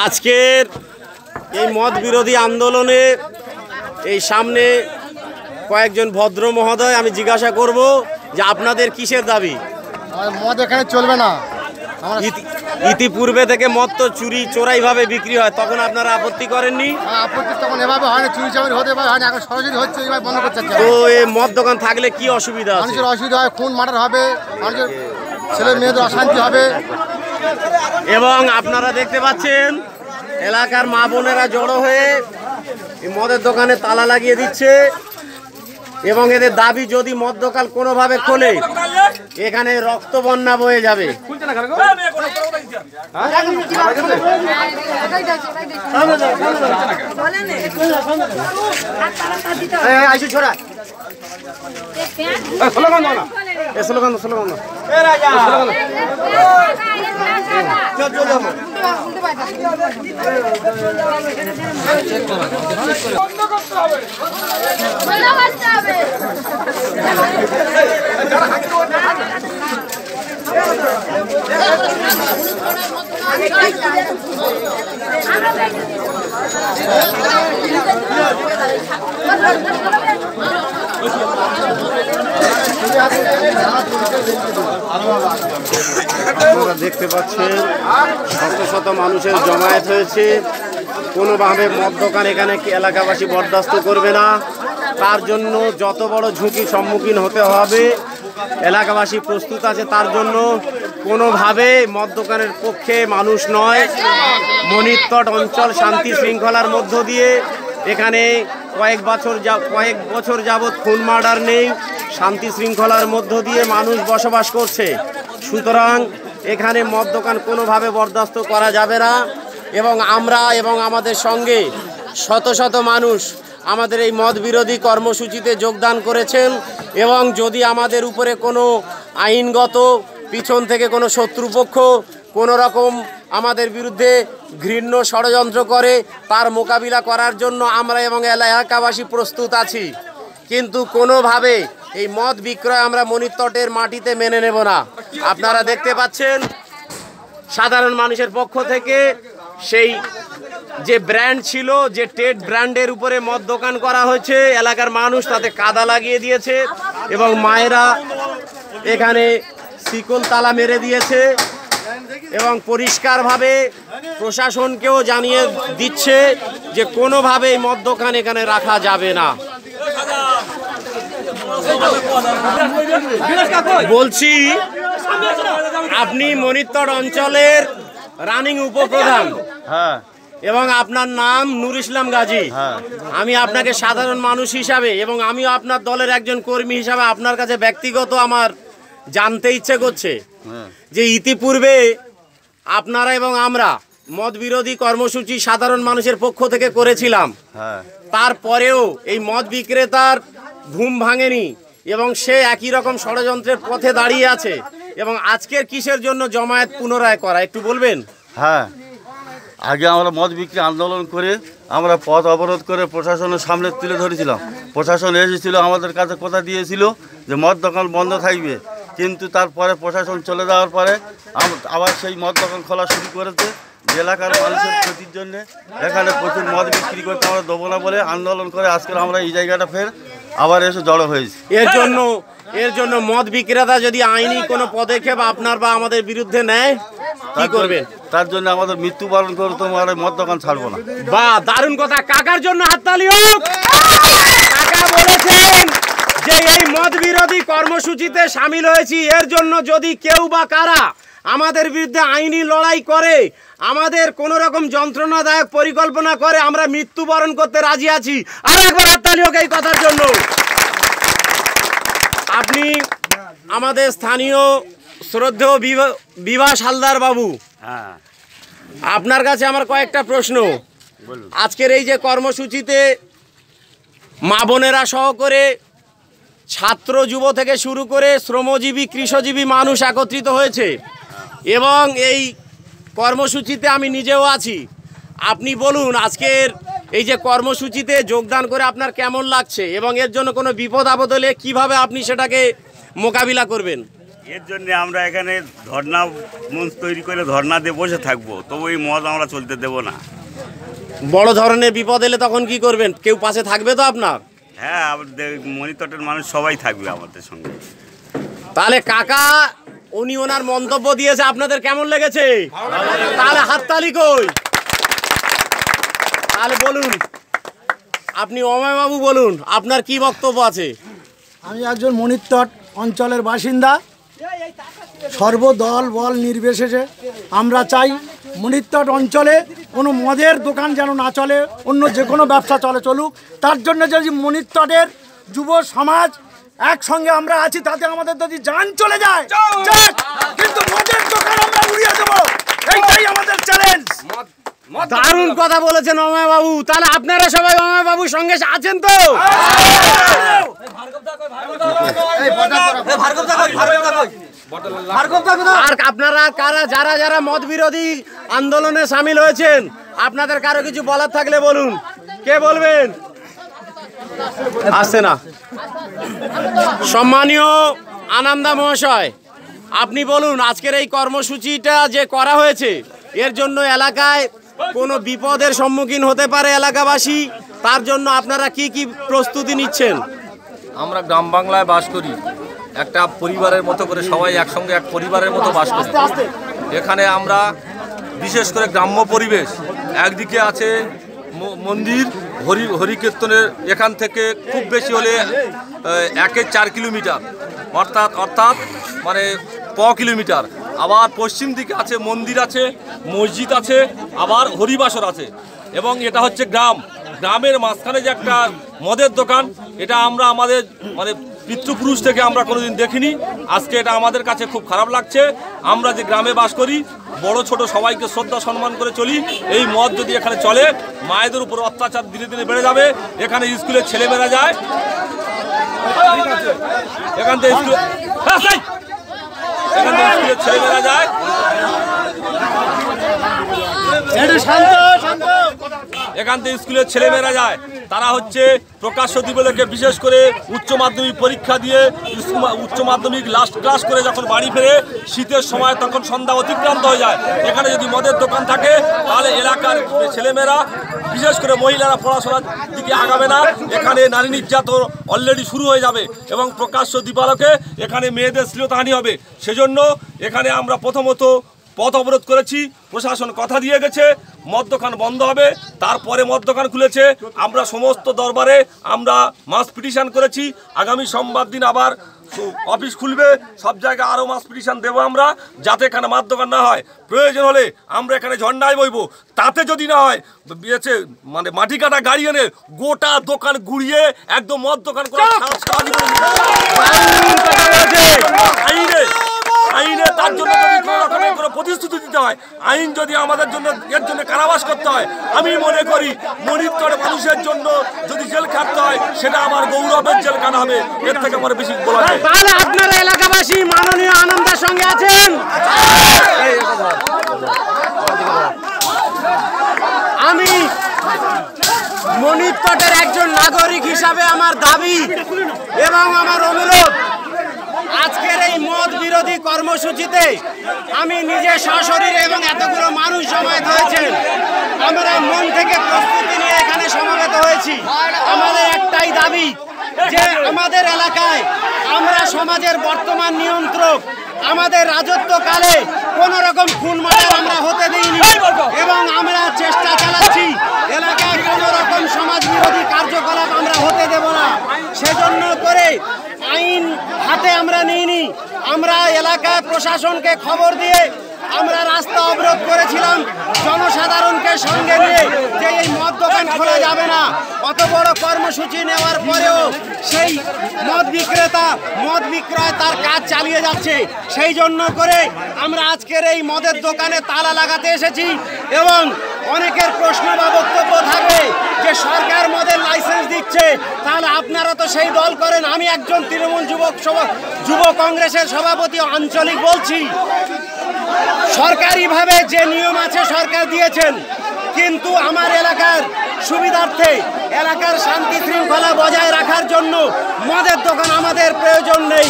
আজকের এই মদ বিরোধী আন্দোলনে এই সামনে কয়েকজন ভদ্র মহোদয় আমি জিজ্ঞাসা করব যে আপনাদের কিসের দাবি? মদ এখানে চলবে না। ইতিপূর্বে থেকে মদ তো চুরি চোরাই ভাবে বিক্রি হয়, তখন আপনারা আপত্তি করেননি? আপত্তি তখন এভাবে হয় না, চুরি চামারি হতে পারে হয় না, এখন সরাসরি হচ্ছে, এবার বন্ধ করতে চাচ্ছে। তো এই মদ দোকান থাকলে কি অসুবিধা আছে? মানুষের অসুবিধা হয়, খুন মার্ডার হবে, মানুষের ছেলে মেয়েদের অশান্তি হবে। এবং আপনারা দেখতে পাচ্ছেন এলাকার মা বোনেরা জড়ো হয়ে এই মদের দোকানে তালা লাগিয়ে দিচ্ছে এবং এদের দাবি যদি মদ দোকান কোনোভাবে খোলে এখানে রক্ত বন্যা বয়ে যাবে। আপনারা দেখতে পাচ্ছেন শত শত মানুষের জমায়েত হয়েছে। কোনোভাবে মদ দোকান এখানে এলাকাবাসী বরদাস্ত করবে না। তার জন্য যত বড় ঝুঁকির সম্মুখীন হতে হবে এলাকাবাসী প্রস্তুত আছে। তার জন্য কোনোভাবে মদ দোকানের পক্ষে মানুষ নয়। মনিরতট অঞ্চল শান্তি শৃঙ্খলার মধ্য দিয়ে এখানে কয়েক বছর যাবৎ খুন মার্ডার নেই, শান্তি শৃঙ্খলার মধ্য দিয়ে মানুষ বসবাস করছে। সুতরাং এখানে মদ দোকান কোনোভাবে বরদাস্ত করা যাবে না। এবং আমরা এবং আমাদের সঙ্গে শত শত মানুষ আমাদের এই মদ বিরোধী কর্মসূচিতে যোগদান করেছেন। এবং যদি আমাদের উপরে কোনো আইনগত পিছন থেকে কোনো শত্রুপক্ষ কোনো রকম আমাদের বিরুদ্ধে ঘৃণ্য ষড়যন্ত্র করে তার মোকাবিলা করার জন্য আমরা এবং এলাকাবাসী প্রস্তুত আছি। কিন্তু কোনোভাবে এই মদ বিক্রয় আমরা মনিরতটের মাটিতে মেনে নেব না। আপনারা দেখতে পাচ্ছেন সাধারণ মানুষের পক্ষ থেকে সেই যে ব্র্যান্ড ছিল, যে টেড ব্র্যান্ডের উপরে মদ দোকান করা হয়েছে, এলাকার মানুষ তাতে কাদা লাগিয়ে দিয়েছে এবং মায়েরা এখানে শিকল তালা মেরে দিয়েছে এবং পরিষ্কারভাবে প্রশাসনকেও জানিয়ে দিচ্ছে যে কোনোভাবে এই মদ দোকান এখানে রাখা যাবে না। বলছি আপনি মনিরতট অঞ্চলের রানিং উপপ্রধান এবং আপনার নাম নূর ইসলাম গাজী। আমি আপনাকে সাধারণ মানুষ হিসাবে এবং আমিও আপনার দলের একজন কর্মী হিসাবে আপনার কাছে ব্যক্তিগত আমার জানতে ইচ্ছে করছে যে ইতিপূর্বে আপনারা এবং আমরা মদ বিরোধী কর্মসূচি সাধারণ মানুষের পক্ষ থেকে করেছিলাম, তারপরেও এই মদ বিক্রেতার ঘুম ভাঙেনি এবং সে একই রকম ষড়যন্ত্রের পথে দাঁড়িয়ে আছে। এবং আজকের কিসের জন্য জমায়েত পুনরায় করা একটু বলবেন? হ্যাঁ, আগে আমরা মদ বিক্রি আন্দোলন করে আমরা পথ অবরোধ করে প্রশাসনের সামনে তুলে ধরেছিলাম। প্রশাসন এসেছিল, আমাদের কাছে কথা দিয়েছিল যে মদ দোকান বন্ধ থাকবে, কিন্তু তারপরে প্রশাসন চলে যাওয়ার পরে আবার সেই মদ দোকান খোলা শুরু করেছে। এলাকার মানুষের ক্ষতির জন্য এখানে প্রচুর মদ বিক্রি করতে আমরা দেবো না বলে আন্দোলন করে আজকে আমরা এই জায়গাটা ফের আবার এসে জড়ো হয়েছি। এর জন্য মদ বিক্রেতা যদি আইনি কোনো পদক্ষেপ আপনার বা আমাদের বিরুদ্ধে নেয় কি করবেন? তার জন্য আমাদের মৃত্যুবরণ করে তোমার মদ দোকান ছাড়বো না। বাহ, দারুণ কথা। কাকার জন্য হাততালি হোক। কাকা বলেছেন যে এই মদ বিরোধী কর্মসূচিতে সামিল হয়েছি, এর জন্য যদি কেউ বা কারা আমাদের বিরুদ্ধে আইনি লড়াই করে, আমাদের কোন রকম যন্ত্রণাদায়ক পরিকল্পনা করে, আমরা মৃত্যুবরণ করতে রাজি আছি। আর একবার হাততালি হোক এই কথার জন্য। আপনি আমাদের স্থানীয় শ্রদ্ধেয় বিভাস হালদার বাবু, আপনার কাছে আমার কয়েকটা প্রশ্ন। আজকের এই যে কর্মসূচিতে মা বোনেরা সহ করে ছাত্র যুব থেকে শুরু করে শ্রমজীবী কৃষিজীবী মানুষ একত্রিত হয়েছে এবং এই কর্মসূচিতে আমি নিজেও আছি। আপনি বলুন আজকের এই যে কর্মসূচিতে যোগদান করে আপনার কেমন লাগছে এবং এর জন্য কোনো বিপদ আপদ হলে কীভাবে আপনি সেটাকে মোকাবিলা করবেন? এর জন্য আমরা এখানে ধর্না মঞ্চ তৈরি করে ধর্না দিয়ে বসে থাকবো, তবু এই মদ আমরা চলতে দেব না। বড় ধরনের বিপদ এলে তখন কি করবেন? কেউ পাশে থাকবে তো আপনার? হ্যাঁ, আমাদের মণিতটের মানুষ সবাই থাকবে আমাদের সঙ্গে। তাহলে কাকা উনি ওনার মন্তব্য দিয়েছে, আপনাদের কেমন লেগেছে? তাহলে হাততালি কই? তাহলে বলুন, আপনি অময়বাবু বলুন, আপনার কি বক্তব্য আছে? আমি একজন মণিতট অঞ্চলের বাসিন্দা। সর্বদল বল নির্বিশেষে আমরা চাই মণিতট অঞ্চলে কোনো মদের দোকান যেন না চলে, অন্য যে কোনো ব্যবসা চলুক। তার জন্য যদি মণিতটের যুব সমাজ একসঙ্গে আমরা আছি, তাতে আমাদের যদি জান চলে যায় যাক, কিন্তু মদের দোকান আমরা উড়িয়ে দেবো, এইটাই আমাদের চ্যালেঞ্জ। দারুণ কথা বলেছেন অময়বাবু। তাহলে আপনারা সবাই অময়বাবুর সঙ্গে আছেন তো? আর আপনারা কারা যারা যারা মদ বিরোধী আন্দোলনে সামিল হয়েছেন, আপনাদের কারো কিছু বলার থাকলে বলুন। কে বলবেন? আসছে না। সম্মানীয় আনন্দা মহাশয়, আপনি বলুন, আজকের এই কর্মসূচিটা যে করা হয়েছে, এর জন্য এলাকায় কোনো বিপদের সম্মুখীন হতে পারে এলাকাবাসী, তার জন্য আপনারা কি কি প্রস্তুতি নিচ্ছেন? আমরা গ্রাম বাংলায় বাস করি, একটা পরিবারের মতো করে সবাই একসঙ্গে এক পরিবারের মতো বাস করি। এখানে আমরা বিশেষ করে গ্রাম্য পরিবেশ, একদিকে আছে মন্দির, হরিকীর্তনের, এখান থেকে খুব বেশি হলে 1-4 কিলোমিটার, অর্থাৎ মানে কিলোমিটার। আবার পশ্চিম দিকে আছে মন্দির, আছে মসজিদ, আছে আবার হরিবাসর আছে। এবং এটা হচ্ছে গ্রামের মাঝখানে যে একটা মদের দোকান, এটা আমরা আমাদের মানে পিতৃপুরুষ থেকে আমরা কোনোদিন দেখিনি। আজকে এটা আমাদের কাছে খুব খারাপ লাগছে। আমরা যে গ্রামে বাস করি, বড় ছোট সবাইকে শ্রদ্ধা সম্মান করে চলি। এই মদ যদি এখানে চলে, মায়েদের উপর অত্যাচার দিনে দিনে বেড়ে যাবে। এখানে স্কুলের ছেলেমেয়েরা যায়, এখান থেকে স্কুলের ছেলেমেয়েরা যায়, এখান থেকে স্কুলের ছেলেমেয়েরা যায়, তারা হচ্ছে প্রকাশ্য দিবসকে বিশেষ করে উচ্চ মাধ্যমিক পরীক্ষা দিয়ে উচ্চ মাধ্যমিক লাস্ট ক্লাস করে যখন বাড়ি ফেরে শীতের সময়, তখন সন্ধ্যা অতিক্রান্ত হয়ে যায়। এখানে যদি মদের দোকান থাকে, তাহলে এলাকার ছেলেমেয়েরা বিশেষ করে মহিলারা পড়াশোনার দিকে আগাবে না। এখানে নারী নির্যাতন অলরেডি শুরু হয়ে যাবে এবং প্রকাশ্য দিবালোকে এখানে মেয়েদের শ্লীলতাহানি হবে। সেজন্য এখানে আমরা প্রথমত পথ অবরোধ করেছি। প্রশাসন কথা দিয়ে গেছে মদ দোকান বন্ধ হবে, তারপরে মদ দোকান খুলেছে। আমরা সমস্ত দরবারে আমরা মাস পিটিশন করেছি। আগামী সোমবার দিন আবার অফিস খুলবে, সব জায়গায় আরও মাস পিটিশন দেবো আমরা, যাতে এখানে মদ দোকান না হয়। প্রয়োজন হলে আমরা এখানে ঝন্ডায় বইবো। তাতে যদি না হয়, মানে মাটি কাটা গাড়ি এনে গোটা দোকান ঘুরিয়ে একদম মদ দোকান করে আইনে তার জন্য যদি কোনো রকমের কোনো প্রতিশ্রুতি দিতে হয়, আইন যদি আমাদের জন্য এর জন্য কারাবাস করতে হয়, আমি মনে করি মণিতটের মানুষের জন্য যদি জেল খাটতে হয়, সেটা আমার গৌরবের জেল কাটা হবে। এর থেকে আমার বেশি বলা যায়। তাহলে আপনারা এলাকাবাসী মাননীয় আনন্দের সঙ্গে আছেন? আমি মণিতটের একজন নাগরিক হিসাবে আমার দাবি এবং আমার অনুরোধ, আজকের এই মদ বিরোধী কর্মসূচিতে আমি নিজে সশরীরে এবং এতগুলো মানুষ জমায়েত হয়েছেন, আমরা মন থেকে প্রস্তুতি নিয়ে এখানে সমবেত হয়েছি। আমাদের একটাই দাবি যে আমাদের এলাকায় আমরা সমাজের বর্তমান নিয়ন্ত্রক, আমাদের রাজত্বকালে কোন রকম খুন মার্ডার আমরা হতে দিইনি এবং আমরা চেষ্টা চালাচ্ছি এলাকায় কোন রকম সমাজ বিরোধী কার্যকলাপ আমরা হতে দেব না। সেজন্য করে আইন হাতে আমরা নিইনি, আমরা এলাকায় প্রশাসনকে খবর দিয়ে আমরা রাস্তা অবরোধ করেছিলাম জনসাধারণকে সঙ্গে নিয়ে, যে এই মদ দোকান খোলা যাবে না। অত বড় কর্মসূচি নেওয়ার পরেও সেই মদ বিক্রেতা মদ বিক্রয় তার কাজ চালিয়ে যাচ্ছে। সেই জন্য করে আমরা আজকের এই মদের দোকানে তালা লাগাতে এসেছি। এবং অনেকের প্রশ্ন বা বক্তব্য থাকবে যে সরকার মদের লাইসেন্স দিচ্ছে, তাহলে আপনারা তো সেই দল করেন। আমি একজন তৃণমূল যুব কংগ্রেসের সভাপতি আঞ্চলিক বলছি, সরকারিভাবে যে নিয়ম আছে সরকার দিয়েছেন, কিন্তু আমার এলাকার সুবিধার্থে, এলাকার শান্তি শৃঙ্খলা বজায় রাখার জন্য মদের দোকান আমাদের প্রয়োজন নেই।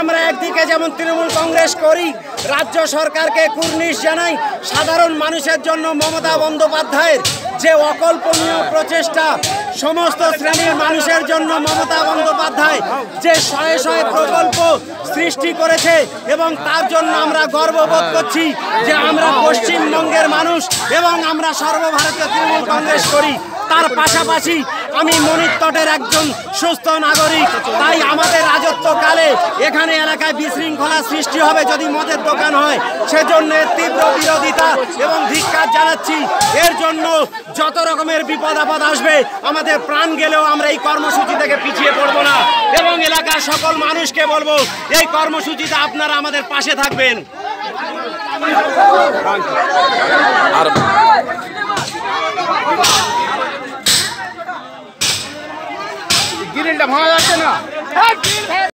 আমরা একদিকে যেমন তৃণমূল কংগ্রেস করি, রাজ্য সরকারকে কুর্নিশ জানাই, সাধারণ মানুষের জন্য মমতা বন্দ্যোপাধ্যায়ের যে অকল্পনীয় প্রচেষ্টা, সমস্ত শ্রেণীর মানুষের জন্য মমতা বন্দ্যোপাধ্যায় যে শয়ে শয়ে প্রকল্প সৃষ্টি করেছে এবং তার জন্য আমরা গর্ববোধ করছি যে আমরা পশ্চিমবঙ্গের মানুষ এবং আমরা সর্বভারতীয় তৃণমূল কংগ্রেস করি। তার পাশাপাশি আমি মণিত্তটের একজন সুস্থ নাগরিক, তাই আমাদের রাজত্বকালে এখানে এলাকায় বিশৃঙ্খলা সৃষ্টি হবে যদি মদের দোকান হয়, সেজন্য তীব্র বিরোধিতা এবং ধিক্কার জানাচ্ছি। এর জন্য যত রকমের বিপদ আপদ আসবে, আমাদের প্রাণ গেলেও আমরা এই কর্মসূচি থেকে পিছিয়ে পড়বো না এবং এলাকার সকল মানুষকে বলবো এই কর্মসূচিতে আপনারা আমাদের পাশে থাকবেন। আর গ্রিলটা ভাঙা যাচ্ছে না।